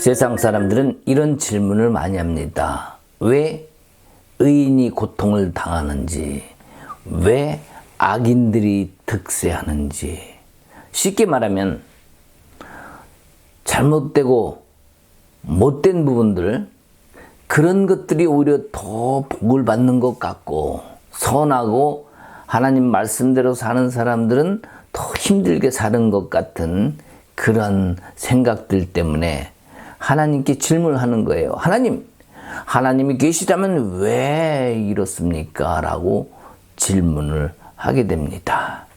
세상 사람들은 이런 질문을 많이 합니다. 왜 의인이 고통을 당하는지, 왜 악인들이 득세하는지. 쉽게 말하면 잘못되고 못된 부분들, 그런 것들이 오히려 더 복을 받는 것 같고, 선하고 하나님 말씀대로 사는 사람들은 더 힘들게 사는 것 같은 그런 생각들 때문에 하나님께 질문하는 거예요. 하나님이 계시다면 왜 이렇습니까? 라고 질문을 하게 됩니다.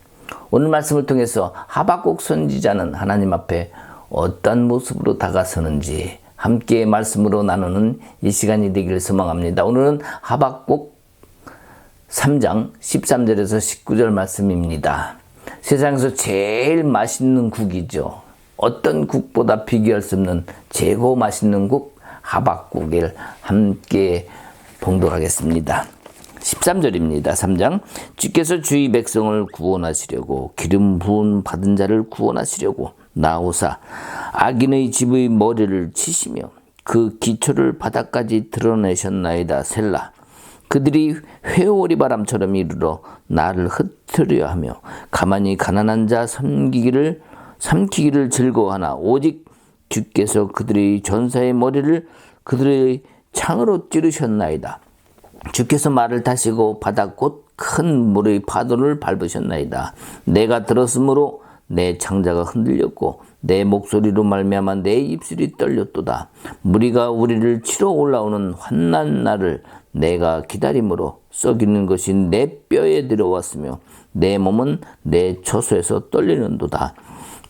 오늘 말씀을 통해서 하박국 선지자는 하나님 앞에 어떤 모습으로 다가서는지 함께 말씀으로 나누는 이 시간이 되기를 소망합니다. 오늘은 하박국 3장 13절에서 19절 말씀입니다. 세상에서 제일 맛있는 국이죠. 어떤 국보다 비교할 수 없는 최고 맛있는 국 하박국을 함께 봉독하겠습니다. 13절입니다. 3장. 주께서 주의 백성을 구원하시려고 기름 부음 받은 자를 구원하시려고 나오사 악인의 집의 머리를 치시며 그 기초를 바닥까지 드러내셨나이다. 셀라. 그들이 회오리 바람처럼 이르러 나를 흩트려 하며 가만히 가난한 자 삼키기를 즐거워하나 오직 주께서 그들의 전사의 머리를 그들의 창으로 찌르셨나이다. 주께서 말을 타시고 바다 곧 큰 물의 파도를 밟으셨나이다. 내가 들었으므로 내 창자가 흔들렸고 내 목소리로 말미암아 내 입술이 떨렸도다. 무리가 우리를 치러 올라오는 환난 날을 내가 기다림으로 썩이는 것이 내 뼈에 들어왔으며 내 몸은 내 처소에서 떨리는도다.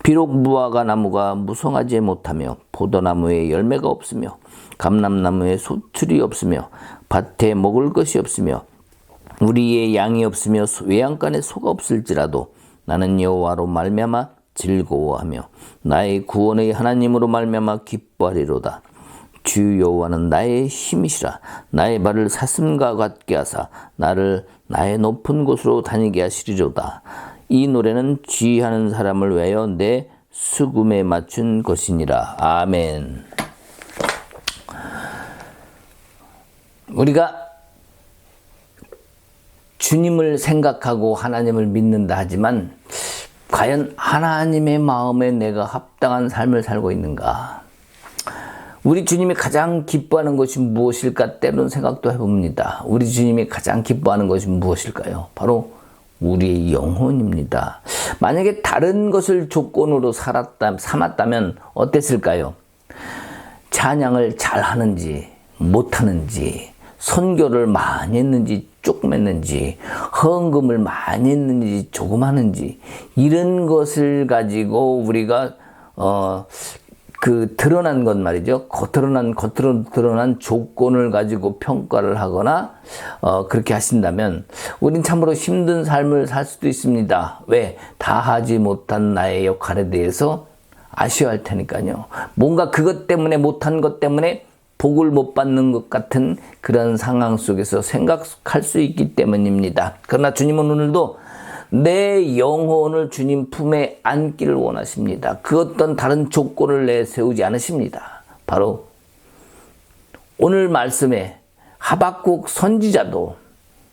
비록 무화과 나무가 무성하지 못하며 포도나무에 열매가 없으며 감람나무에 소출이 없으며 밭에 먹을 것이 없으며 우리의 양이 없으며 외양간에 소가 없을지라도 나는 여호와로 말미암아 즐거워하며 나의 구원의 하나님으로 말미암아 기뻐하리로다. 주 여호와는 나의 힘이시라. 나의 발을 사슴과 같게 하사 나를 나의 높은 곳으로 다니게 하시리로다. 이 노래는 지휘하는 사람을 위하여 내 수금에 맞춘 것이니라. 아멘. 우리가 주님을 생각하고 하나님을 믿는다 하지만 과연 하나님의 마음에 내가 합당한 삶을 살고 있는가? 우리 주님이 가장 기뻐하는 것이 무엇일까? 때로는 생각도 해봅니다. 우리 주님이 가장 기뻐하는 것이 무엇일까요? 바로 우리의 영혼입니다. 만약에 다른 것을 조건으로 삼았다면 어땠을까요? 찬양을 잘하는지 못하는지, 선교를 많이 했는지 조금 했는지, 헌금을 많이 했는지 조금 하는지, 이런 것을 가지고 우리가 드러난 것 말이죠. 겉으로 드러난 조건을 가지고 평가를 하거나 그렇게 하신다면 우린 참으로 힘든 삶을 살 수도 있습니다. 왜? 다 하지 못한 나의 역할에 대해서 아쉬워할 테니까요. 뭔가 그것 때문에 못한 것 때문에 복을 못 받는 것 같은 그런 상황 속에서 생각할 수 있기 때문입니다. 그러나 주님은 오늘도 내 영혼을 주님 품에 안기를 원하십니다. 그 어떤 다른 조건을 내세우지 않으십니다. 바로 오늘 말씀에 하박국 선지자도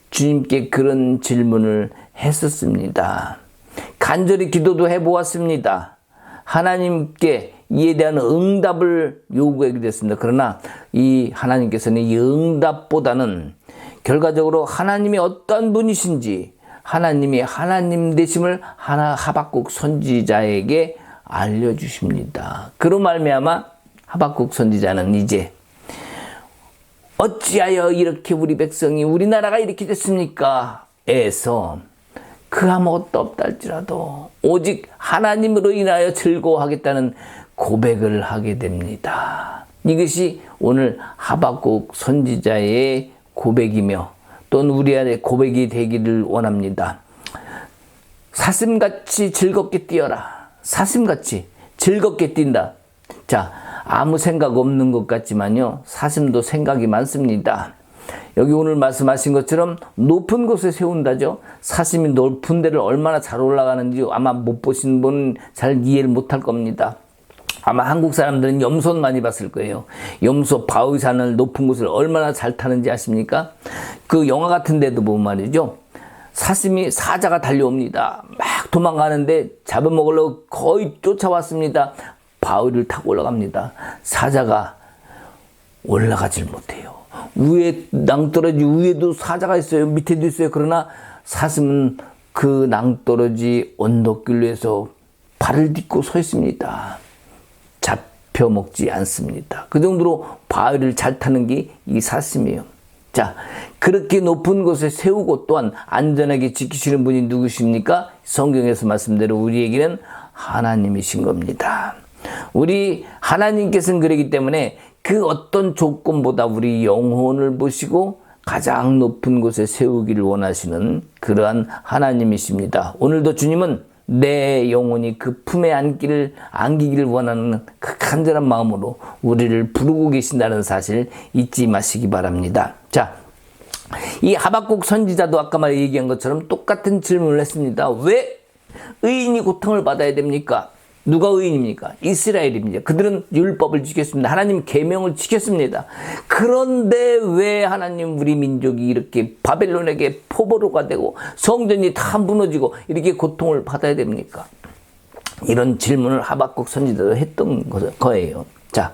주님께 그런 질문을 했었습니다. 간절히 기도도 해보았습니다. 하나님께 이에 대한 응답을 요구하게 됐습니다. 그러나 이 하나님께서는 이 응답보다는 결과적으로 하나님이 어떤 분이신지, 하나님이 하나님 되심을 하박국 선지자에게 알려주십니다. 그로 말미암아 하박국 선지자는 이제 어찌하여 이렇게 우리 백성이 우리나라가 이렇게 됐습니까? 에서 그 아무것도 없다 할지라도 오직 하나님으로 인하여 즐거워하겠다는 고백을 하게 됩니다. 이것이 오늘 하박국 선지자의 고백이며 또는 우리 안에 고백이 되기를 원합니다. 사슴같이 즐겁게 뛰어라. 사슴같이 즐겁게 뛴다. 자, 아무 생각 없는 것 같지만요, 사슴도 생각이 많습니다. 여기 오늘 말씀하신 것처럼 높은 곳에 세운다죠. 사슴이 높은 데를 얼마나 잘 올라가는지 아마 못 보신 분은 잘 이해를 못할 겁니다. 아마 한국 사람들은 염소 많이 봤을 거예요. 염소 바위산을 높은 곳을 얼마나 잘 타는지 아십니까? 그 영화 같은 데도 보면 말이죠. 사자가 달려옵니다. 막 도망가는데 잡아먹으려고 거의 쫓아왔습니다. 바위를 타고 올라갑니다. 사자가 올라가질 못해요. 위에 낭떠러지 위에도 사자가 있어요. 밑에도 있어요. 그러나 사슴은 그 낭떠러지 언덕길 위에서 발을 딛고 서 있습니다. 잡혀 먹지 않습니다. 그 정도로 바위를 잘 타는 게 이 사슴이에요. 자, 그렇게 높은 곳에 세우고 또한 안전하게 지키시는 분이 누구십니까? 성경에서 말씀대로 우리에게는 하나님이신 겁니다. 우리 하나님께서는 그러기 때문에 그 어떤 조건보다 우리 영혼을 보시고 가장 높은 곳에 세우기를 원하시는 그러한 하나님이십니다. 오늘도 주님은 내 영혼이 그 품에 안기기를 원하는 그 간절한 마음으로 우리를 부르고 계신다는 사실 잊지 마시기 바랍니다. 자, 이 하박국 선지자도 아까 말 얘기한 것처럼 똑같은 질문을 했습니다. 왜 의인이 고통을 받아야 됩니까? 누가 의인입니까? 이스라엘입니다. 그들은 율법을 지켰습니다. 하나님 계명을 지켰습니다. 그런데 왜 하나님 우리 민족이 이렇게 바벨론에게 포로가 되고 성전이 다 무너지고 이렇게 고통을 받아야 됩니까? 이런 질문을 하박국 선지자도 했던 거예요. 자,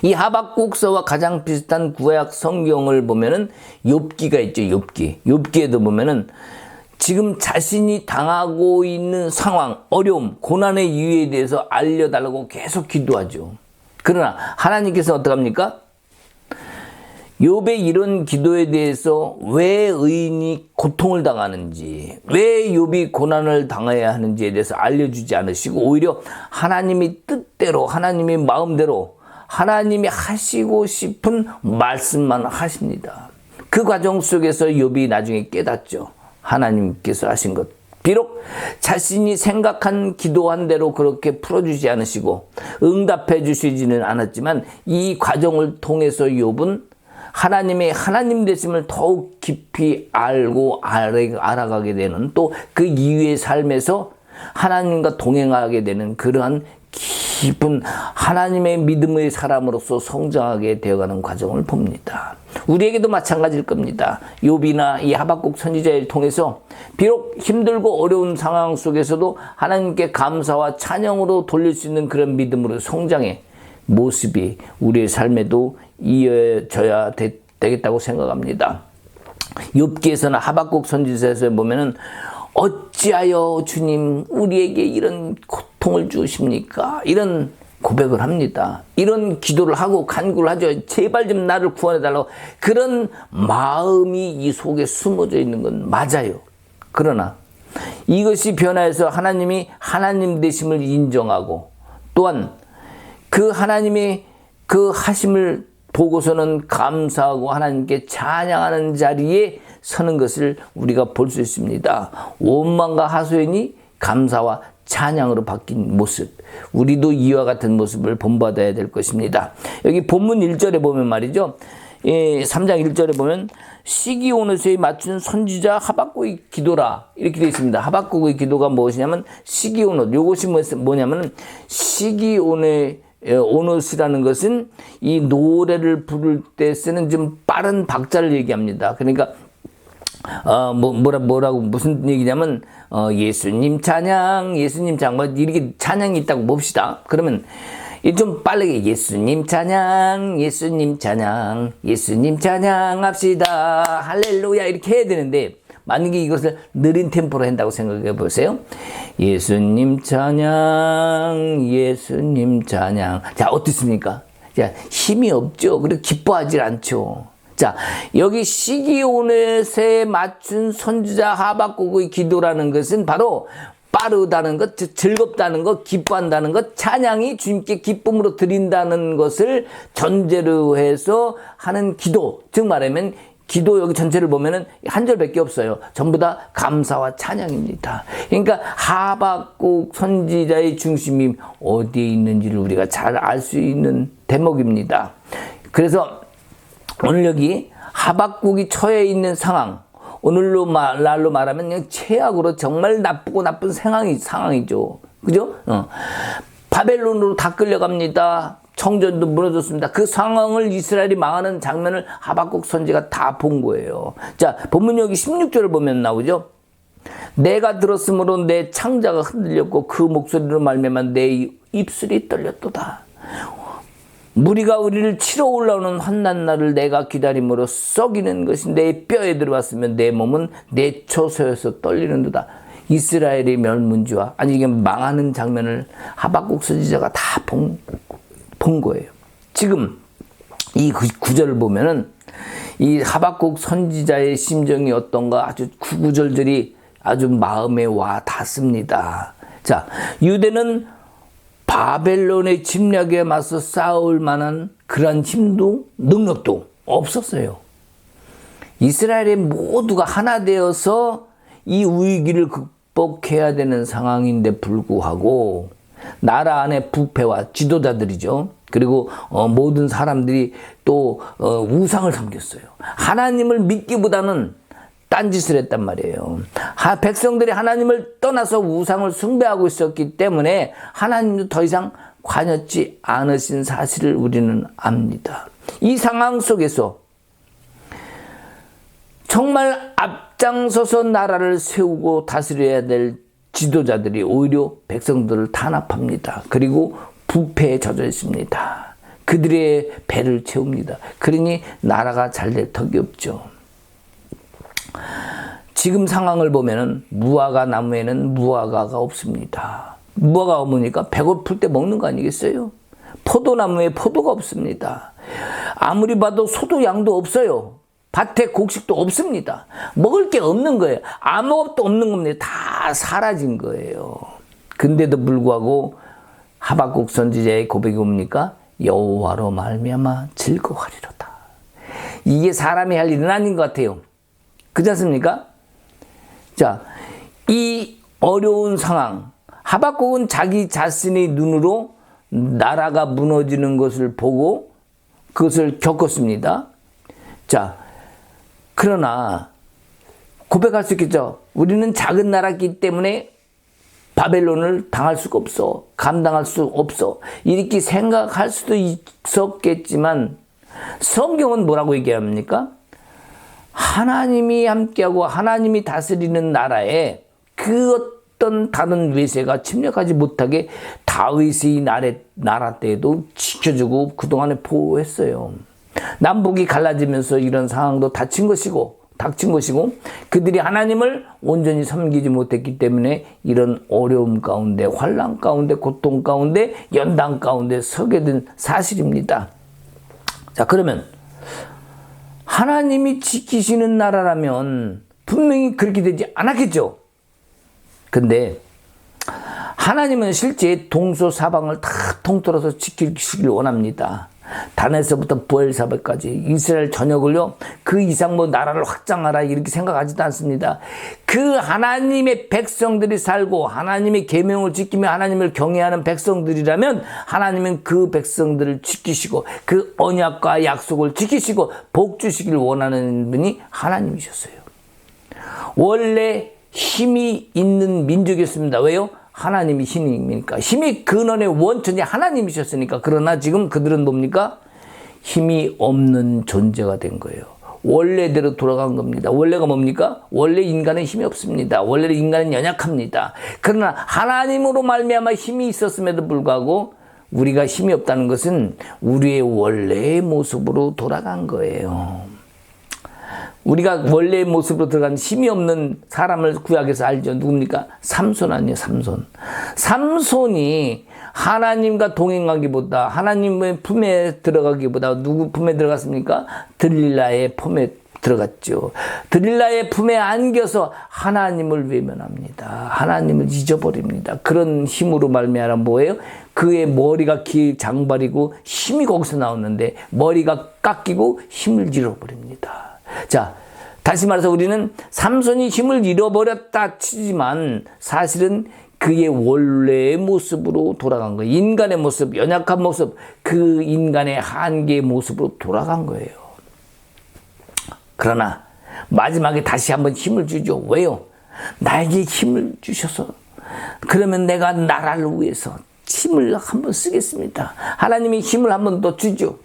이 하박국서와 가장 비슷한 구약 성경을 보면은 욥기가 있죠. 욥기에도 보면은 지금 자신이 당하고 있는 상황, 어려움, 고난의 이유에 대해서 알려달라고 계속 기도하죠. 그러나 하나님께서 어떡합니까? 욥의 이런 기도에 대해서 왜 의인이 고통을 당하는지, 왜 욥이 고난을 당해야 하는지에 대해서 알려주지 않으시고 오히려 하나님이 뜻대로, 하나님의 마음대로 하나님이 하시고 싶은 말씀만 하십니다. 그 과정 속에서 욥이 나중에 깨닫죠. 하나님께서 하신 것. 비록 자신이 생각한 기도한 대로 그렇게 풀어주지 않으시고 응답해 주시지는 않았지만 이 과정을 통해서 욥은 하나님의 하나님 되심을 더욱 깊이 알고 알아가게 되는 또 그 이후의 삶에서 하나님과 동행하게 되는 그러한 깊은 하나님의 믿음의 사람으로서 성장하게 되어가는 과정을 봅니다. 우리에게도 마찬가지일 겁니다. 욥이나 이 하박국 선지자를 통해서 비록 힘들고 어려운 상황 속에서도 하나님께 감사와 찬양으로 돌릴 수 있는 그런 믿음으로 성장의 모습이 우리의 삶에도 이어져야 되겠다고 생각합니다. 욥기에서나 하박국 선지자에서 보면은 어찌하여 주님 우리에게 이런 고통을 주십니까? 이런 고백을 합니다. 이런 기도를 하고 간구를 하죠. 제발 좀 나를 구원해달라고. 그런 마음이 이 속에 숨어져 있는 건 맞아요. 그러나 이것이 변화해서 하나님이 하나님 되심을 인정하고 또한 그 하나님의 그 하심을 보고서는 감사하고 하나님께 찬양하는 자리에 서는 것을 우리가 볼 수 있습니다. 원망과 하소연이 감사와 찬양으로 바뀐 모습, 우리도 이와 같은 모습을 본받아야 될 것입니다. 여기 본문 1절에 보면 말이죠. 3장 1절에 보면 시기온에서에 맞춘 선지자 하박국의 기도라 이렇게 되어 있습니다. 하박국의 기도가 무엇이냐면 시기온옷, 이것이 뭐냐면 시기온의 오노스라는 것은 이 노래를 부를 때 쓰는 좀 빠른 박자를 얘기합니다. 그러니까 뭐라고 무슨 얘기냐면 예수님 찬양 뭐 이렇게 찬양이 있다고 봅시다. 그러면 좀 빠르게 예수님 찬양 합시다 할렐루야 이렇게 해야 되는데 만약에 이것을 느린 템포로 한다고 생각해 보세요. 예수님 찬양. 자, 어떻습니까? 자, 힘이 없죠. 그리고 기뻐하지 않죠. 자, 여기 시기온에 맞춘 선지자 하박국의 기도라는 것은 바로 빠르다는 것, 즐겁다는 것, 기뻐한다는 것, 찬양이 주님께 기쁨으로 드린다는 것을 전제로 해서 하는 기도. 즉 말하면 기도 여기 전체를 보면은 한 절밖에 없어요. 전부 다 감사와 찬양입니다. 그러니까 하박국 선지자의 중심이 어디에 있는지를 우리가 잘 알 수 있는 대목입니다. 그래서 오늘 여기 하박국이 처해 있는 상황, 오늘로 날로 말하면 그냥 최악으로 정말 나쁘고 나쁜 상황이죠. 그죠? 바벨론으로 다 끌려갑니다. 성전도 무너졌습니다. 그 상황을 이스라엘이 망하는 장면을 하박국 선지가 다 본 거예요. 자, 본문 여기 16절을 보면 나오죠. 내가 들었으므로 내 창자가 흔들렸고 그 목소리로 말미암아 내 입술이 떨렸도다. 무리가 우리를 치러 올라오는 환난 날을 내가 기다림으로 썩이는 것이 내 뼈에 들어왔으면 내 몸은 내 초소에서 떨리는도다. 이스라엘의 멸문지와 아니 이게 망하는 장면을 하박국 선지자가 다 본 거예요. 지금 이 구절을 보면은 이 하박국 선지자의 심정이 어떤가 아주 구구절절이 아주 마음에 와 닿습니다. 자, 유대는 바벨론의 침략에 맞서 싸울 만한 그런 힘도 능력도 없었어요. 이스라엘의 모두가 하나 되어서 이 위기를 극복해야 되는 상황인데 불구하고 나라 안에 부패와 지도자들이죠. 그리고 모든 사람들이 또 우상을 섬겼어요. 하나님을 믿기보다는 딴짓을 했단 말이에요. 백성들이 하나님을 떠나서 우상을 숭배하고 있었기 때문에 하나님도 더 이상 관여치 않으신 사실을 우리는 압니다. 이 상황 속에서 정말 앞장서서 나라를 세우고 다스려야 될 지도자들이 오히려 백성들을 탄압합니다. 그리고 부패에 젖어 있습니다. 그들의 배를 채웁니다. 그러니 나라가 잘 될 턱이 없죠. 지금 상황을 보면은 무화과 나무에는 무화과가 없습니다. 무화과가 없으니까 배고플 때 먹는 거 아니겠어요? 포도나무에 포도가 없습니다. 아무리 봐도 소도 양도 없어요. 밭에 곡식도 없습니다. 먹을 게 없는 거예요. 아무것도 없는 겁니다. 다 사라진 거예요. 근데도 불구하고 하박국 선지자의 고백이 뭡니까? 여호와로 말미암아 즐거워하리로다. 이게 사람이 할 일은 아닌 것 같아요. 그렇지 않습니까? 자, 이 어려운 상황, 하박국은 자기 자신의 눈으로 나라가 무너지는 것을 보고 그것을 겪었습니다. 자, 그러나 고백할 수 있겠죠. 우리는 작은 나라이기 때문에 바벨론을 당할 수가 없어. 감당할 수 없어. 이렇게 생각할 수도 있었겠지만 성경은 뭐라고 얘기합니까? 하나님이 함께하고 하나님이 다스리는 나라에 그 어떤 다른 외세가 침략하지 못하게 다윗의 나라 때에도 지켜주고 그동안에 보호했어요. 남북이 갈라지면서 이런 상황도 닥친 것이고 그들이 하나님을 온전히 섬기지 못했기 때문에 이런 어려움 가운데 환난 가운데 고통 가운데 연단 가운데 서게 된 사실입니다. 자, 그러면 하나님이 지키시는 나라라면 분명히 그렇게 되지 않았겠죠. 근데 하나님은 실제 동서사방을 다 통틀어서 지키시길 원합니다. 단에서부터 부엘사바까지 이스라엘 전역을요, 그 이상 뭐 나라를 확장하라 이렇게 생각하지도 않습니다. 그 하나님의 백성들이 살고 하나님의 계명을 지키며 하나님을 경외하는 백성들이라면 하나님은 그 백성들을 지키시고 그 언약과 약속을 지키시고 복 주시길 원하는 분이 하나님이셨어요. 원래 힘이 있는 민족이었습니다. 왜요? 하나님이 힘이니까. 힘의 근원의 원천이 하나님이셨으니까. 그러나 지금 그들은 뭡니까? 힘이 없는 존재가 된 거예요. 원래대로 돌아간 겁니다. 원래가 뭡니까? 원래 인간은 힘이 없습니다. 원래 인간은 연약합니다. 그러나 하나님으로 말미암아 힘이 있었음에도 불구하고 우리가 힘이 없다는 것은 우리의 원래의 모습으로 돌아간 거예요. 우리가 원래의 모습으로 들어간 힘이 없는 사람을 구약에서 알죠. 누굽니까? 삼손 아니에요, 삼손. 삼손이 하나님과 동행하기보다 하나님의 품에 들어가기보다 누구 품에 들어갔습니까? 들릴라의 품에 들어갔죠. 들릴라의 품에 안겨서 하나님을 외면합니다. 하나님을 잊어버립니다. 그런 힘으로 말미암아 뭐예요? 그의 머리가 장발이고 힘이 거기서 나오는데 머리가 깎이고 힘을 잃어버립니다. 자, 다시 말해서 우리는 삼손이 힘을 잃어버렸다 치지만 사실은 그의 원래의 모습으로 돌아간 거예요. 인간의 모습, 연약한 모습, 그 인간의 한계의 모습으로 돌아간 거예요. 그러나 마지막에 다시 한번 힘을 주죠. 왜요? 나에게 힘을 주셔서 그러면 내가 나라를 위해서 힘을 한번 쓰겠습니다. 하나님이 힘을 한번 더 주죠.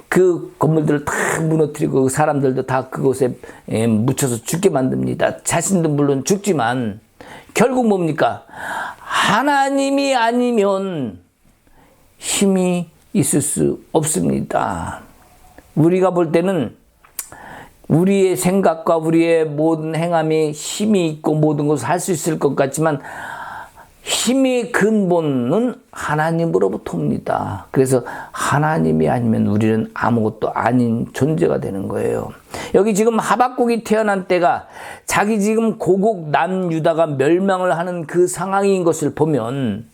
그 건물들을 다 무너뜨리고 사람들도 다 그곳에 묻혀서 죽게 만듭니다. 자신도 물론 죽지만 결국 뭡니까? 하나님이 아니면 힘이 있을 수 없습니다. 우리가 볼 때는 우리의 생각과 우리의 모든 행함이 힘이 있고 모든 것을 할 수 있을 것 같지만 힘의 근본은 하나님으로부터 옵니다. 그래서 하나님이 아니면 우리는 아무것도 아닌 존재가 되는 거예요. 여기 지금 하박국이 태어난 때가 자기 지금 고국 남유다가 멸망을 하는 그 상황인 것을 보면,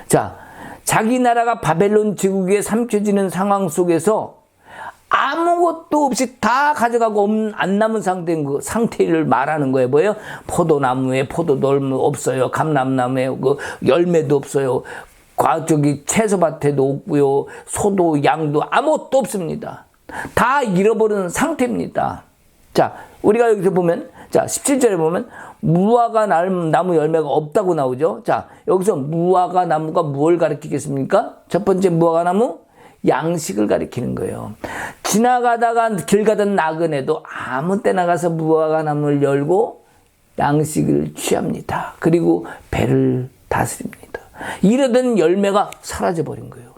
자, 자기 나라가 바벨론 제국에 삼켜지는 상황 속에서 아무것도 없이 다 가져가고 안 남은 상태를 말하는 거예요. 뭐예요? 포도나무에 포도도 없어요. 감람나무에 그 열매도 없어요. 채소밭에도 없고요. 소도 양도 아무것도 없습니다. 다 잃어버린 상태입니다. 자, 우리가 여기서 보면, 자, 17절에 보면 무화과 나무 열매가 없다고 나오죠. 자, 여기서 무화과 나무가 무엇을 가리키겠습니까? 첫 번째 무화과 나무, 양식을 가리키는 거예요. 지나가다가 길 가던 나그네도 아무 때나 가서 무화과 나무를 열고 양식을 취합니다. 그리고 배를 다스립니다. 이러던 열매가 사라져 버린 거예요.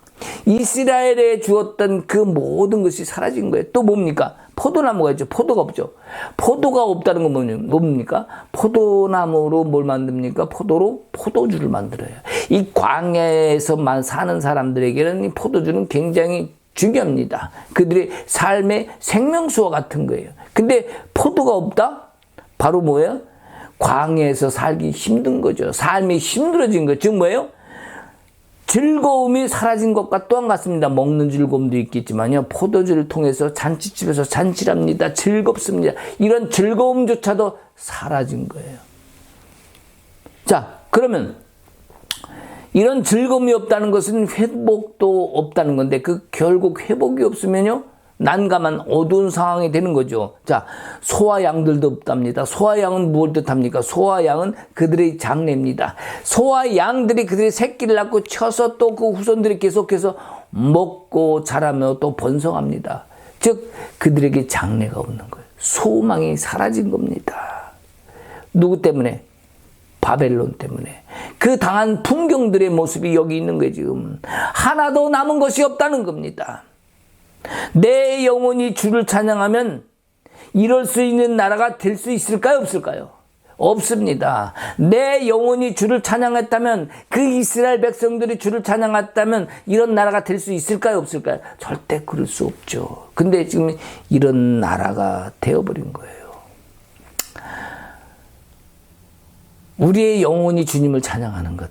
이스라엘에 주었던 그 모든 것이 사라진 거예요. 또 뭡니까? 포도나무가 있죠. 포도가 없죠. 포도가 없다는 건 뭡니까? 포도나무로 뭘 만듭니까? 포도로 포도주를 만들어요. 이 광야에서만 사는 사람들에게는 이 포도주는 굉장히 중요합니다. 그들의 삶의 생명수와 같은 거예요. 근데 포도가 없다? 바로 뭐예요? 광야에서 살기 힘든 거죠. 삶이 힘들어진 거. 즉 뭐예요? 즐거움이 사라진 것과 또한 같습니다. 먹는 즐거움도 있겠지만요. 포도주를 통해서 잔치집에서 잔치를 합니다. 즐겁습니다. 이런 즐거움조차도 사라진 거예요. 자, 그러면 이런 즐거움이 없다는 것은 회복도 없다는 건데 결국 회복이 없으면요. 난감한 어두운 상황이 되는 거죠. 자, 소와 양들도 없답니다. 소와 양은 무엇을 뜻합니까? 소와 양은 그들의 장래입니다. 소와 양들이 그들의 새끼를 낳고 쳐서 또 그 후손들이 계속해서 먹고 자라며 또 번성합니다. 즉 그들에게 장래가 없는 거예요. 소망이 사라진 겁니다. 누구 때문에? 바벨론 때문에. 그 당한 풍경들의 모습이 여기 있는 거예요. 지금 하나도 남은 것이 없다는 겁니다. 내 영혼이 주를 찬양하면 이럴 수 있는 나라가 될 수 있을까요? 없을까요? 없습니다. 내 영혼이 주를 찬양했다면, 그 이스라엘 백성들이 주를 찬양했다면 이런 나라가 될 수 있을까요? 없을까요? 절대 그럴 수 없죠. 근데 지금 이런 나라가 되어버린 거예요. 우리의 영혼이 주님을 찬양하는 것,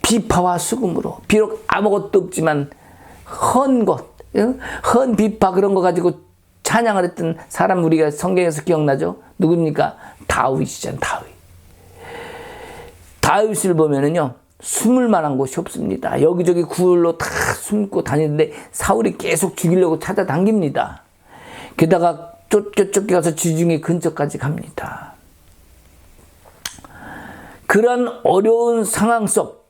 비파와 수금으로, 비록 아무것도 없지만 헌 것, 헌 비파 그런 거 가지고 찬양을 했던 사람 우리가 성경에서 기억나죠? 누굽니까? 다윗이잖아요. 다윗을 보면은요, 숨을 만한 곳이 없습니다. 여기저기 굴로 다 숨고 다니는데 사울이 계속 죽이려고 찾아당깁니다. 게다가 쫓겨서 지중해 근처까지 갑니다. 그런 어려운 상황 속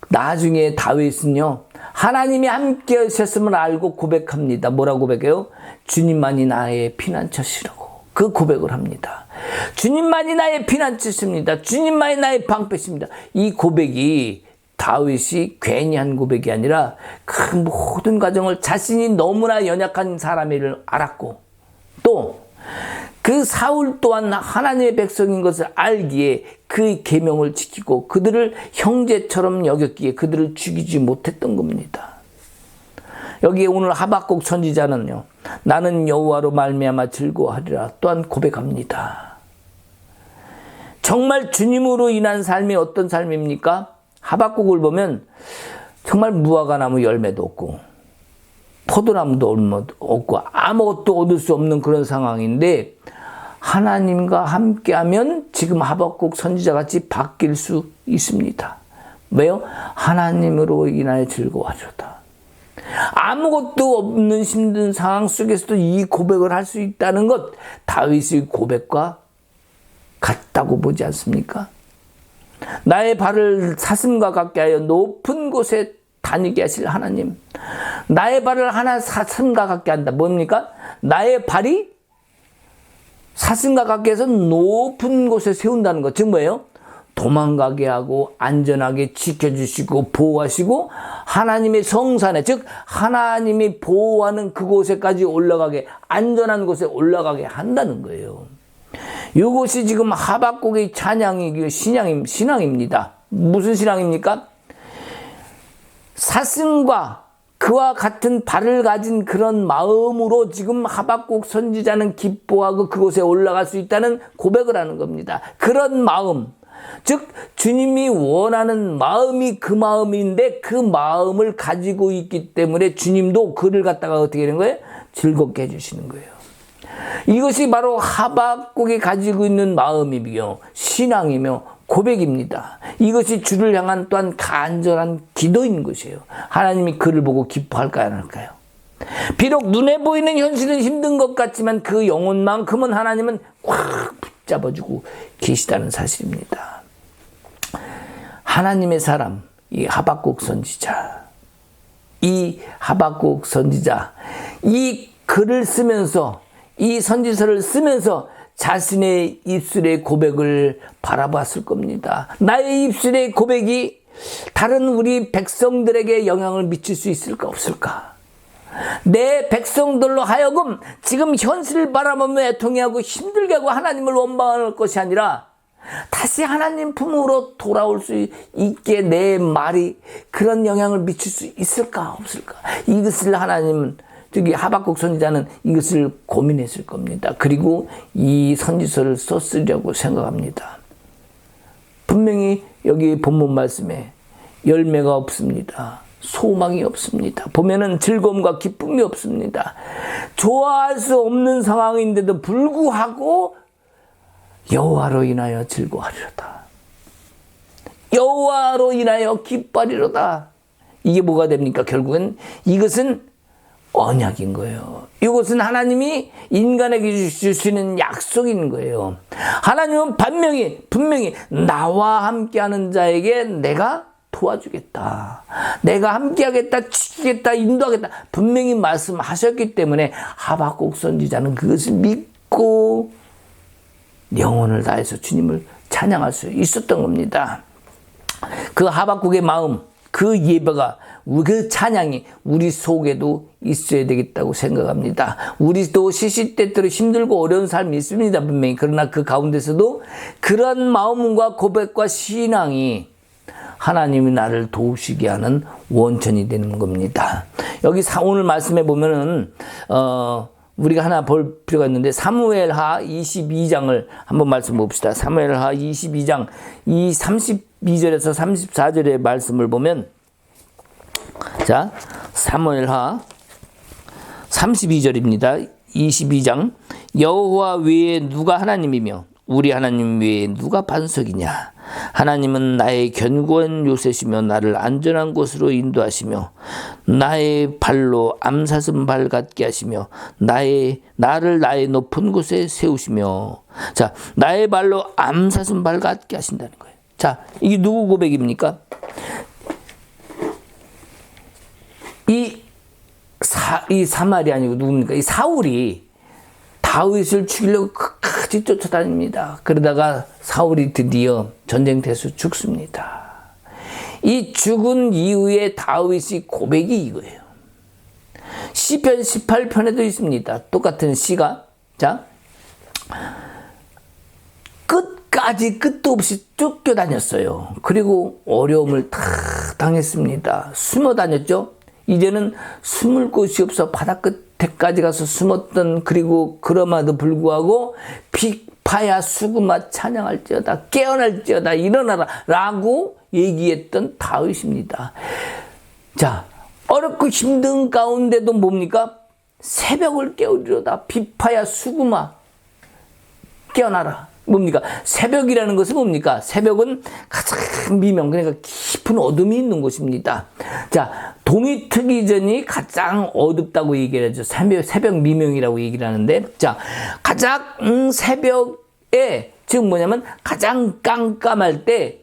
나중에 다윗은요, 하나님이 함께 하셨음을 알고 고백합니다. 뭐라고 고백해요? 주님만이 나의 피난처시라고 그 고백을 합니다. 주님만이 나의 피난처십니다. 주님만이 나의 방패십니다. 이 고백이 다윗이 괜히 한 고백이 아니라 그 모든 과정을 자신이 너무나 연약한 사람임을 알았고, 또 그 사울 또한 하나님의 백성인 것을 알기에 그 계명을 지키고 그들을 형제처럼 여겼기에 그들을 죽이지 못했던 겁니다. 여기에 오늘 하박국 선지자는요, 나는 여호와로 말미암아 즐거워하리라 또한 고백합니다. 정말 주님으로 인한 삶이 어떤 삶입니까? 하박국을 보면 정말 무화과 나무 열매도 없고 포도나무도 없고 아무것도 얻을 수 없는 그런 상황인데, 하나님과 함께하면 지금 하박국 선지자같이 바뀔 수 있습니다. 왜요? 하나님으로 인하여 즐거워하셨다. 아무것도 없는 힘든 상황 속에서도 이 고백을 할 수 있다는 것, 다윗의 고백과 같다고 보지 않습니까? 나의 발을 사슴과 같게 하여 높은 곳에 다니게 하실 하나님. 나의 발을 하나 사슴과 같게 한다. 뭡니까? 나의 발이 사슴과 같게 해서 높은 곳에 세운다는 것. 즉 뭐예요? 도망가게 하고 안전하게 지켜주시고 보호하시고 하나님의 성산에, 즉 하나님이 보호하는 그곳에까지 올라가게, 안전한 곳에 올라가게 한다는 거예요. 이것이 지금 하박국의 찬양이 신앙입니다. 무슨 신앙입니까? 사슴과 그와 같은 발을 가진 그런 마음으로 지금 하박국 선지자는 기뻐하고 그곳에 올라갈 수 있다는 고백을 하는 겁니다. 그런 마음, 즉 주님이 원하는 마음이 그 마음인데 그 마음을 가지고 있기 때문에 주님도 그를 갖다가 어떻게 되는 거예요? 즐겁게 해주시는 거예요. 이것이 바로 하박국이 가지고 있는 마음이며 신앙이며 고백입니다. 이것이 주를 향한 또한 간절한 기도인 것이에요. 하나님이 그를 보고 기뻐할까요, 안 할까요? 비록 눈에 보이는 현실은 힘든 것 같지만 그 영혼만큼은 하나님은 꽉 붙잡아주고 계시다는 사실입니다. 하나님의 사람, 이 하박국 선지자, 이 글을 쓰면서, 이 선지서를 쓰면서 자신의 입술의 고백을 바라봤을 겁니다. 나의 입술의 고백이 다른 우리 백성들에게 영향을 미칠 수 있을까 없을까? 내 백성들로 하여금 지금 현실을 바라보며 애통해하고 힘들게 하고 하나님을 원망할 것이 아니라 다시 하나님 품으로 돌아올 수 있게 내 말이 그런 영향을 미칠 수 있을까 없을까? 이것을 하나님은, 특히 하박국 선지자는 이것을 고민했을 겁니다. 그리고 이 선지서를 썼으려고 생각합니다. 분명히 여기 본문 말씀에 열매가 없습니다. 소망이 없습니다. 보면은 즐거움과 기쁨이 없습니다. 좋아할 수 없는 상황인데도 불구하고 여호와로 인하여 즐거워하리로다. 여호와로 인하여 기뻐하리로다. 이게 뭐가 됩니까? 결국은 이것은 언약인 거예요. 이것은 하나님이 인간에게 주시는 약속인 거예요. 하나님은 분명히 나와 함께하는 자에게 내가 도와주겠다, 내가 함께하겠다, 지키겠다, 인도하겠다 분명히 말씀하셨기 때문에 하박국 선지자는 그것을 믿고 영혼을 다해서 주님을 찬양할 수 있었던 겁니다. 그 하박국의 마음, 그 예배가, 그 찬양이 우리 속에도 있어야 되겠다고 생각합니다. 우리도 시시때때로 힘들고 어려운 삶이 있습니다, 분명히. 그러나 그 가운데서도 그런 마음과 고백과 신앙이 하나님이 나를 도우시게 하는 원천이 되는 겁니다. 여기 오늘 말씀에 보면은 우리가 하나 볼 필요가 있는데 사무엘하 22장을 한번 말씀 봅시다. 사무엘하 22장 이 32절에서 34절의 말씀을 보면, 자, 사무엘하 32절입니다. 22장. 여호와 외에 누가 하나님이며 우리 하나님 외에 누가 반석이냐? 하나님은 나의 견고한 요새시며 나를 안전한 곳으로 인도하시며 나의 발로 암사슴 발 같게 하시며 나를 나의 높은 곳에 세우시며, 자, 나의 발로 암사슴 발 같게 하신다는 거예요. 자, 이게 누구 고백입니까? 이 사말이 아니고 누굽니까? 이 사울이 다윗을 죽이려고 끝까지 쫓아다닙니다. 그러다가 사울이 드디어 전쟁터에서 죽습니다. 이 죽은 이후에 다윗이 고백이 이거예요. 시편 18편에도 있습니다. 똑같은 시가. 자, 끝까지 끝도 없이 쫓겨다녔어요. 그리고 어려움을 다 당했습니다. 숨어 다녔죠. 이제는 숨을 곳이 없어 바다 끝에까지 가서 숨었던, 그리고 그럼에도 불구하고 빅파야 수구마 찬양할지어다, 깨어날지어다, 일어나라 라고 얘기했던 다윗입니다. 자, 어렵고 힘든 가운데도 뭡니까? 새벽을 깨우리로다, 빅파야 수구마 깨어나라. 뭡니까? 새벽이라는 것은 뭡니까? 새벽은 가장 미명, 그러니까 깊은 어둠이 있는 곳입니다. 자, 동이 트기 전이 가장 어둡다고 얘기를 하죠. 새벽 미명이라고 얘기를 하는데, 자, 가장 새벽에, 즉 뭐냐면 가장 깜깜할 때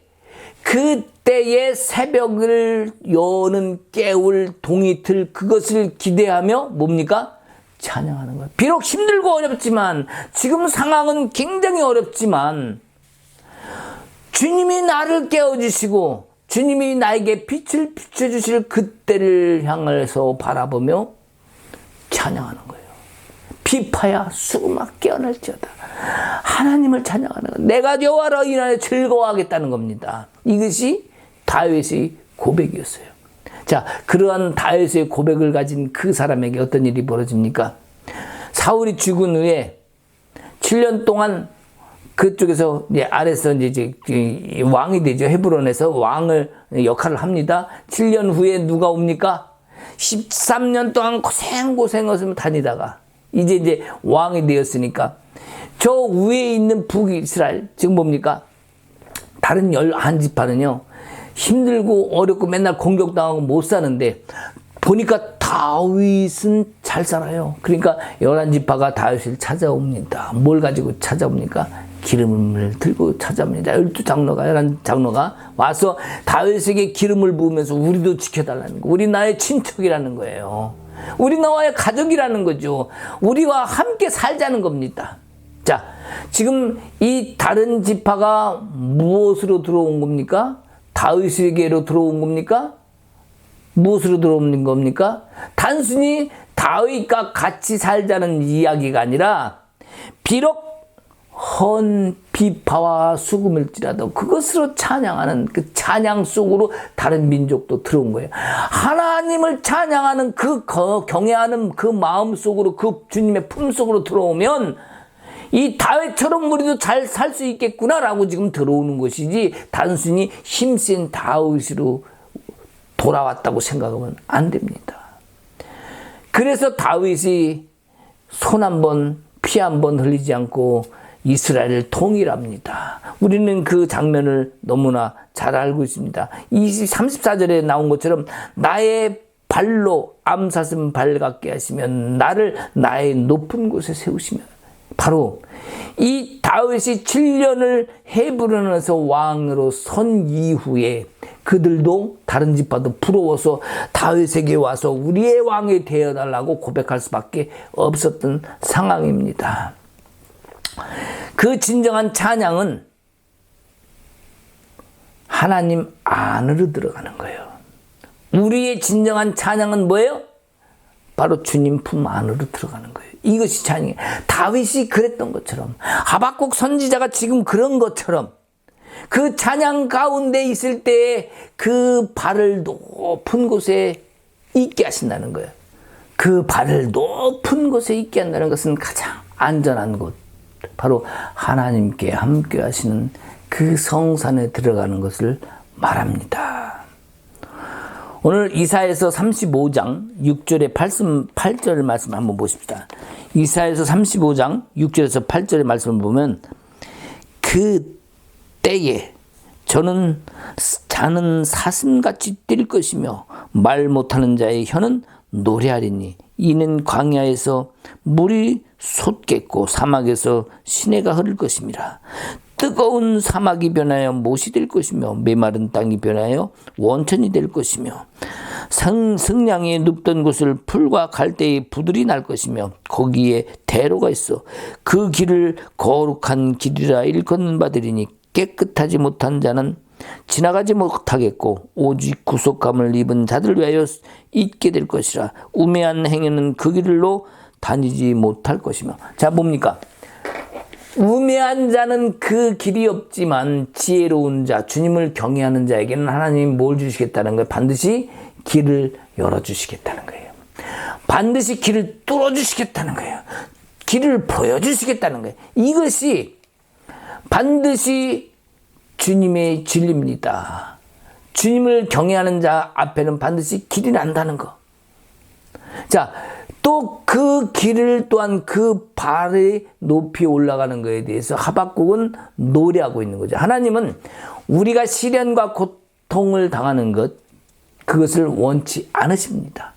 그때의 새벽을 여는 깨울 동이틀, 그것을 기대하며 뭡니까? 찬양하는 거예요. 비록 힘들고 어렵지만, 지금 상황은 굉장히 어렵지만, 주님이 나를 깨워주시고 주님이 나에게 빛을 비춰주실 그때를 향해서 바라보며 찬양하는 거예요. 비파야 수금아 깨어날지어다. 하나님을 찬양하는 것. 내가 여호와로 인하여 즐거워하겠다는 겁니다. 이것이 다윗의 고백이었어요. 자, 그러한 다윗의 고백을 가진 그 사람에게 어떤 일이 벌어집니까? 사울이 죽은 후에 7년 동안 그쪽에서 이제 아래서 이제 왕이 되죠. 헤브론에서 왕을 역할을 합니다. 7년 후에 누가 옵니까? 13년 동안 고생을 다니다가 이제 왕이 되었으니까 저 위에 있는 북이스라엘, 지금 뭡니까? 다른 11지파는요, 힘들고 어렵고 맨날 공격당하고 못 사는데 보니까 다윗은 잘 살아요. 그러니까 11지파가 다윗을 찾아옵니다. 뭘 가지고 찾아옵니까? 기름을 들고 찾아옵니다. 12장로가, 11장로가 와서 다윗에게 기름을 부으면서 우리도 지켜달라는 거. 우리 나의 친척이라는 거예요. 우리 나와의 가족이라는 거죠. 우리와 함께 살자는 겁니다. 자, 지금 이 다른 지파가 무엇으로 들어온 겁니까? 다윗에게로 들어온 겁니까? 무엇으로 들어오는 겁니까? 단순히 다윗과 같이 살자는 이야기가 아니라 비록 헌 비파와 수금일지라도 그것으로 찬양하는 그 찬양 속으로 다른 민족도 들어온 거예요. 하나님을 찬양하는 경외하는 그 마음 속으로, 그 주님의 품 속으로 들어오면 이 다윗처럼 우리도 잘 살 수 있겠구나라고 지금 들어오는 것이지, 단순히 힘센 다윗으로 돌아왔다고 생각하면 안 됩니다. 그래서 다윗이 손 한 번, 피 한 번 흘리지 않고 이스라엘을 통일합니다. 우리는 그 장면을 너무나 잘 알고 있습니다. 34절에 나온 것처럼 나의 발로 암사슴 발같게 하시면 나를 나의 높은 곳에 세우시면, 바로 이 다윗이 7년을 헤브론에서 왕으로 선 이후에 그들도 다른 지파도 부러워서 다윗에게 와서 우리의 왕이 되어달라고 고백할 수밖에 없었던 상황입니다. 그 진정한 찬양은 하나님 안으로 들어가는 거예요. 우리의 진정한 찬양은 뭐예요? 바로 주님 품 안으로 들어가는 거예요. 이것이 찬양이에요. 다윗이 그랬던 것처럼, 하박국 선지자가 지금 그런 것처럼 그 찬양 가운데 있을 때에 그 발을 높은 곳에 있게 하신다는 거예요. 그 발을 높은 곳에 있게 한다는 것은 가장 안전한 곳, 바로 하나님께 함께 하시는 그 성산에 들어가는 것을 말합니다. 오늘 이사야서 35장 6절에 8절 말씀 한번 보십시다. 이사야서 35장 6절에서 8절의 말씀을 보면, 그 때에 저는 자는 사슴같이 뛸 것이며 말 못하는 자의 혀는 노래하리니 이는 광야에서 물이 솟겠고 사막에서 시내가 흐를 것임이라. 뜨거운 사막이 변하여 못이 될 것이며 메마른 땅이 변하여 원천이 될 것이며 승량이 눕던 곳을 풀과 갈대의 부들이 날 것이며 거기에 대로가 있어 그 길을 거룩한 길이라 일컫는 바들이니 깨끗하지 못한 자는 지나가지 못하겠고 오직 구속함을 입은 자들 위하여 있게 될 것이라. 우매한 행위는 그 길로 다니지 못할 것이며. 자, 뭡니까? 우매한 자는 그 길이 없지만 지혜로운 자, 주님을 경외하는 자에게는 하나님이 뭘 주시겠다는 거예요? 반드시 길을 열어주시겠다는 거예요. 반드시 길을 뚫어주시겠다는 거예요. 길을 보여주시겠다는 거예요. 이것이 반드시 주님의 진리입니다. 주님을 경외하는 자 앞에는 반드시 길이 난다는 거. 자, 또 그 길을 또한 그 발이 높이 올라가는 것에 대해서 하박국은 노래하고 있는 거죠. 하나님은 우리가 시련과 고통을 당하는 것, 그것을 원치 않으십니다.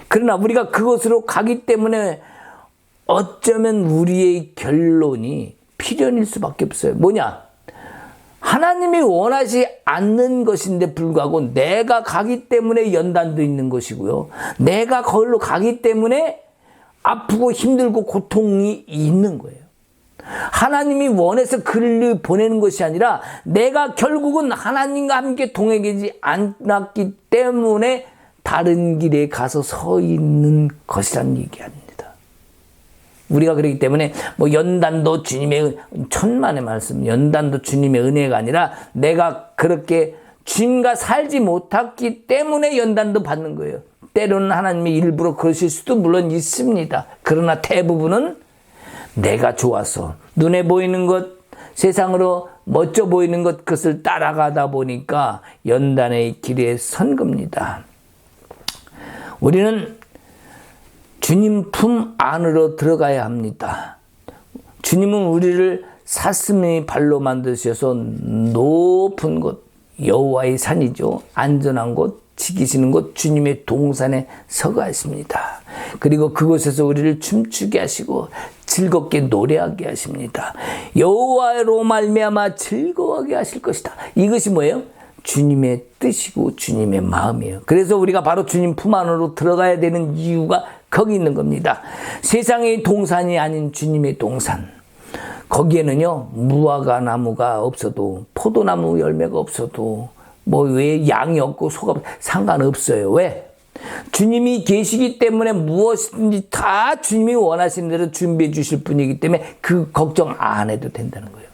그러나 우리가 그것으로 가기 때문에 어쩌면 우리의 결론이 필연일 수밖에 없어요. 뭐냐? 하나님이 원하지 않는 것인데 불구하고 내가 가기 때문에 연단도 있는 것이고요. 내가 거기로 가기 때문에 아프고 힘들고 고통이 있는 거예요. 하나님이 원해서 그를 보내는 것이 아니라 내가 결국은 하나님과 함께 동행하지 않았기 때문에 다른 길에 가서 서 있는 것이란 얘기합니다. 우리가 그렇기 때문에 연단도 주님의 천만의 말씀, 연단도 주님의 은혜가 아니라 내가 그렇게 주님과 살지 못했기 때문에 연단도 받는 거예요. 때로는 하나님이 일부러 그러실 수도 물론 있습니다. 그러나 대부분은 내가 좋아서 눈에 보이는 것, 세상으로 멋져 보이는 것, 그것을 따라가다 보니까 연단의 길에 선 겁니다. 우리는 주님 품 안으로 들어가야 합니다. 주님은 우리를 사슴의 발로 만드셔서 높은 곳, 여호와의 산이죠. 안전한 곳, 지키시는 곳, 주님의 동산에 서가십니다. 그리고 그곳에서 우리를 춤추게 하시고 즐겁게 노래하게 하십니다. 여호와로 말미암아 즐거워하게 하실 것이다. 이것이 뭐예요? 주님의 뜻이고 주님의 마음이에요. 그래서 우리가 바로 주님 품 안으로 들어가야 되는 이유가 거기 있는 겁니다. 세상의 동산이 아닌 주님의 동산. 거기에는요, 무화과 나무가 없어도, 포도나무 열매가 없어도, 왜 양이 없고 소가 상관없어요. 왜? 주님이 계시기 때문에 무엇이든지 다 주님이 원하시는 대로 준비해 주실 분이기 때문에 그 걱정 안 해도 된다는 거예요.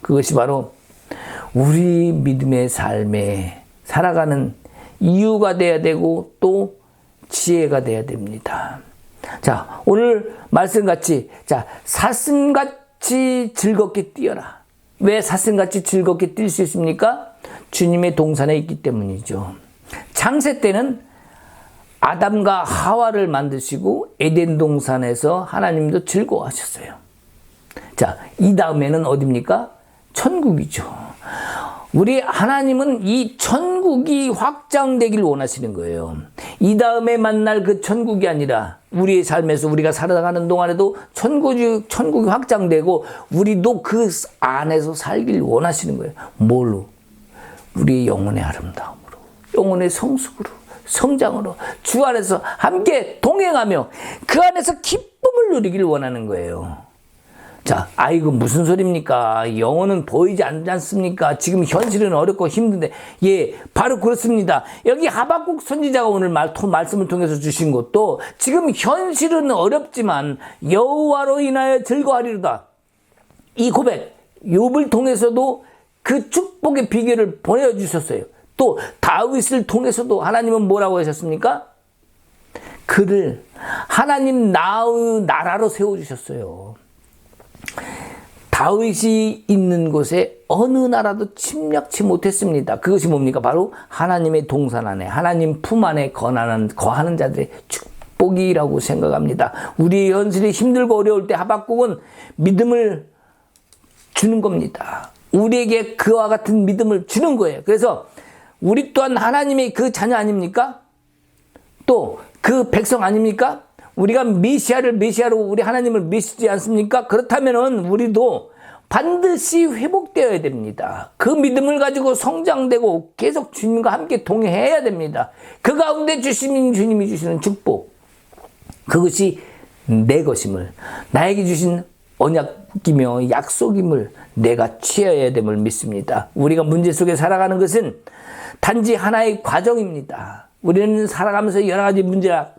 그것이 바로 우리 믿음의 삶에 살아가는 이유가 돼야 되고 또 지혜가 돼야 됩니다. 자, 오늘 말씀같이, 사슴같이 즐겁게 뛰어라. 왜 사슴같이 즐겁게 뛸 수 있습니까? 주님의 동산에 있기 때문이죠. 창세 때는 아담과 하와를 만드시고 에덴 동산에서 하나님도 즐거워하셨어요. 자, 이 다음에는 어디입니까? 천국이죠. 우리 하나님은 이 천국이 확장되길 원하시는 거예요. 이 다음에 만날 그 천국이 아니라 우리의 삶에서 우리가 살아가는 동안에도 천국이 확장되고 우리도 그 안에서 살길 원하시는 거예요. 뭘로? 우리의 영혼의 아름다움으로, 영혼의 성숙으로, 성장으로 주 안에서 함께 동행하며 그 안에서 기쁨을 누리길 원하는 거예요. 자, 이거 무슨 소리입니까? 영혼은 보이지 않습니까? 지금 현실은 어렵고 힘든데, 예, 바로 그렇습니다. 여기 하박국 선지자가 오늘 말씀을 통해서 주신 것도 지금 현실은 어렵지만 여호와로 인하여 즐거워하리로다. 이 고백, 욥을 통해서도 그 축복의 비결을 보내주셨어요. 또 다윗을 통해서도 하나님은 뭐라고 하셨습니까? 그를 하나님 나라로 세워주셨어요. 다윗이 있는 곳에 어느 나라도 침략치 못했습니다. 그것이 뭡니까? 바로 하나님의 동산 안에, 하나님 품 안에 거하는 자들의 축복이라고 생각합니다. 우리의 현실이 힘들고 어려울 때 하박국은 믿음을 주는 겁니다. 우리에게 그와 같은 믿음을 주는 거예요. 그래서 우리 또한 하나님의 그 자녀 아닙니까? 또 그 백성 아닙니까? 우리가 메시아로 우리 하나님을 믿지 않습니까? 그렇다면은 우리도 반드시 회복되어야 됩니다. 그 믿음을 가지고 성장되고 계속 주님과 함께 동행해야 됩니다. 그 가운데 주님이 주시는 축복, 그것이 내 것임을, 나에게 주신 언약이며 약속임을 내가 취해야 됨을 믿습니다. 우리가 문제 속에 살아가는 것은 단지 하나의 과정입니다. 우리는 살아가면서 여러 가지 문제가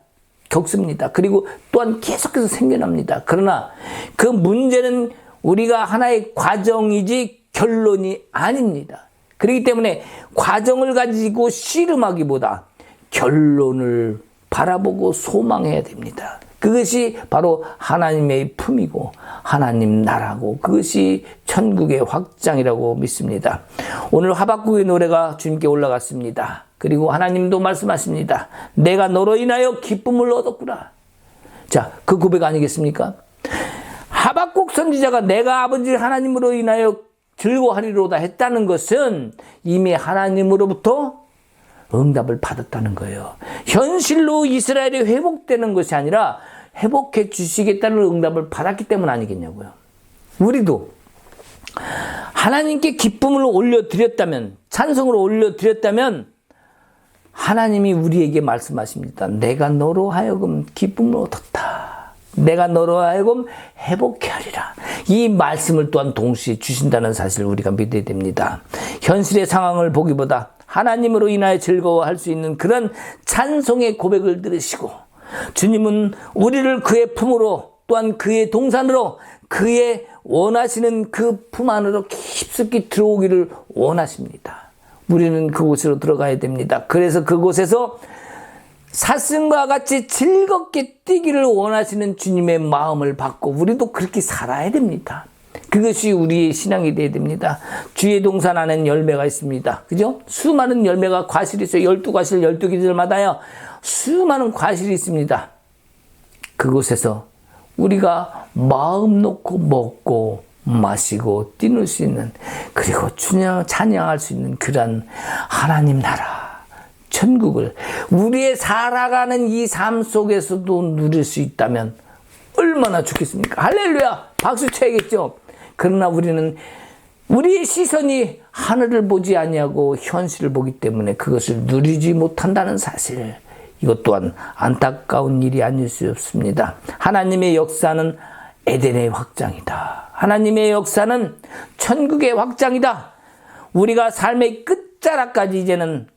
겪습니다. 그리고 또한 계속해서 생겨납니다. 그러나 그 문제는 우리가 하나의 과정이지 결론이 아닙니다. 그렇기 때문에 과정을 가지고 씨름하기보다 결론을 바라보고 소망해야 됩니다. 그것이 바로 하나님의 품이고 하나님 나라고 그것이 천국의 확장이라고 믿습니다. 오늘 하박국의 노래가 주님께 올라갔습니다. 그리고 하나님도 말씀하십니다. 내가 너로 인하여 기쁨을 얻었구나. 자, 그 고백 아니겠습니까? 하박국 선지자가 내가 아버지 하나님으로 인하여 즐거워하리로다 했다는 것은 이미 하나님으로부터 응답을 받았다는 거예요. 현실로 이스라엘이 회복되는 것이 아니라 회복해 주시겠다는 응답을 받았기 때문 아니겠냐고요. 우리도 하나님께 기쁨을 올려드렸다면, 찬송을 올려드렸다면 하나님이 우리에게 말씀하십니다. 내가 너로 하여금 기쁨을 얻었다. 내가 너로 하여금 회복케 하리라. 이 말씀을 또한 동시에 주신다는 사실을 우리가 믿어야 됩니다. 현실의 상황을 보기보다 하나님으로 인하여 즐거워할 수 있는 그런 찬송의 고백을 들으시고, 주님은 우리를 그의 품으로, 또한 그의 동산으로, 그의 원하시는 그 품 안으로 깊숙이 들어오기를 원하십니다. 우리는 그곳으로 들어가야 됩니다. 그래서 그곳에서 사슴과 같이 즐겁게 뛰기를 원하시는 주님의 마음을 받고 우리도 그렇게 살아야 됩니다. 그것이 우리의 신앙이 되어야 됩니다. 주의 동산 안에는 열매가 있습니다. 그죠? 수많은 열매가 과실이 있어요. 12과실, 12계절마다요. 수많은 과실이 있습니다. 그곳에서 우리가 마음 놓고 먹고 마시고 뛰놀 수 있는, 그리고 찬양할 수 있는 그런 하나님 나라, 천국을 우리의 살아가는 이 삶 속에서도 누릴 수 있다면 얼마나 좋겠습니까? 할렐루야! 박수 쳐야겠죠? 그러나 우리는 우리의 시선이 하늘을 보지 아니하고 현실을 보기 때문에 그것을 누리지 못한다는 사실, 이것 또한 안타까운 일이 아닐 수 없습니다. 하나님의 역사는 에덴의 확장이다. 하나님의 역사는 천국의 확장이다. 우리가 삶의 끝자락까지 이제는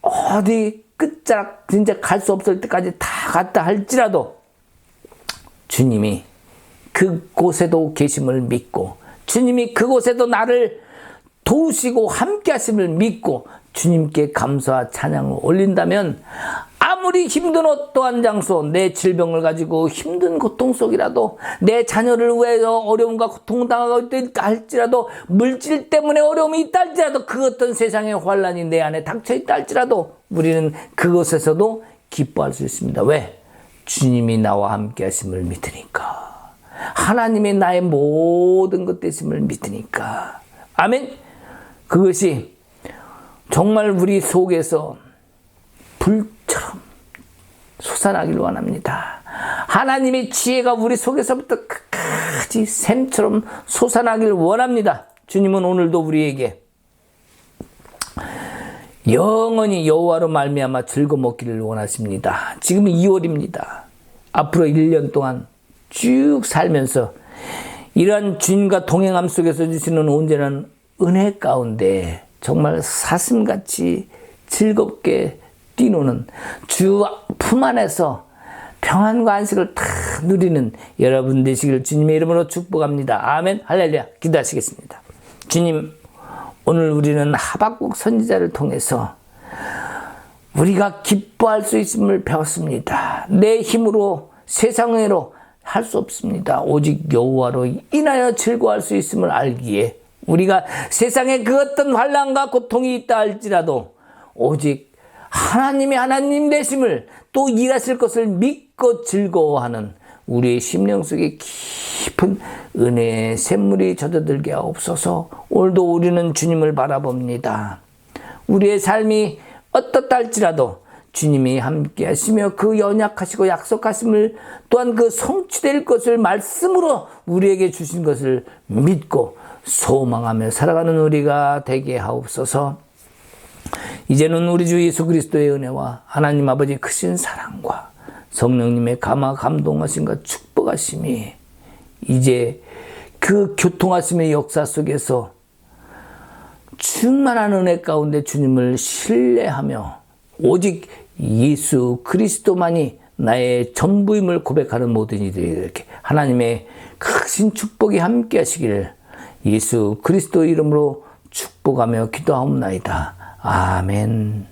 어디 끝자락 진짜 갈 수 없을 때까지 다 갔다 할지라도 주님이 그곳에도 계심을 믿고, 주님이 그곳에도 나를 도우시고 함께 하심을 믿고 주님께 감사와 찬양을 올린다면, 아무리 힘든 어떠한 장소, 내 질병을 가지고 힘든 고통 속이라도, 내 자녀를 위해서 어려움과 고통을 당하고 있다 할지라도, 물질 때문에 어려움이 있다 할지라도, 그 어떤 세상의 환란이 내 안에 닥쳐 있다 할지라도 우리는 그것에서도 기뻐할 수 있습니다. 왜? 주님이 나와 함께 하심을 믿으니까. 하나님의 나의 모든 것 되심을 믿으니까. 아멘. 그것이 정말 우리 속에서 불처럼 솟아나길 원합니다. 하나님의 지혜가 우리 속에서부터 끝까지 샘처럼 솟아나길 원합니다. 주님은 오늘도 우리에게 영원히 여호와로 말미암아 즐거워 먹기를 원하십니다. 지금 2월입니다. 앞으로 1년 동안 쭉 살면서 이러한 주님과 동행함 속에서 주시는 온전한 은혜 가운데 정말 사슴같이 즐겁게 뛰노는 주 품 안에서 평안과 안식을 다 누리는 여러분 되시기를 주님의 이름으로 축복합니다. 아멘. 할렐루야. 기도하시겠습니다. 주님, 오늘 우리는 하박국 선지자를 통해서 우리가 기뻐할 수 있음을 배웠습니다. 내 힘으로 세상으로 할 수 없습니다. 오직 여호와로 인하여 즐거워할 수 있음을 알기에, 우리가 세상에 그 어떤 환난과 고통이 있다 할지라도 오직 하나님의 하나님 되심을, 또 일하실 것을 믿고 즐거워하는 우리의 심령 속에 깊은 은혜의 샘물이 젖어들게 하옵소서. 오늘도 우리는 주님을 바라봅니다. 우리의 삶이 어떻다 할지라도 주님이 함께 하시며 그 연약하시고 약속하심을, 또한 그 성취될 것을 말씀으로 우리에게 주신 것을 믿고 소망하며 살아가는 우리가 되게 하옵소서. 이제는 우리 주 예수 그리스도의 은혜와 하나님 아버지 크신 사랑과 성령님의 감동하심과 축복하심이 이제 그 교통하심의 역사 속에서 충만한 은혜 가운데 주님을 신뢰하며 오직 예수 그리스도만이 나의 전부임을 고백하는 모든 이들이 이렇게 하나님의 크신 축복이 함께 하시기를 예수 그리스도 이름으로 축복하며 기도하옵나이다. 아멘.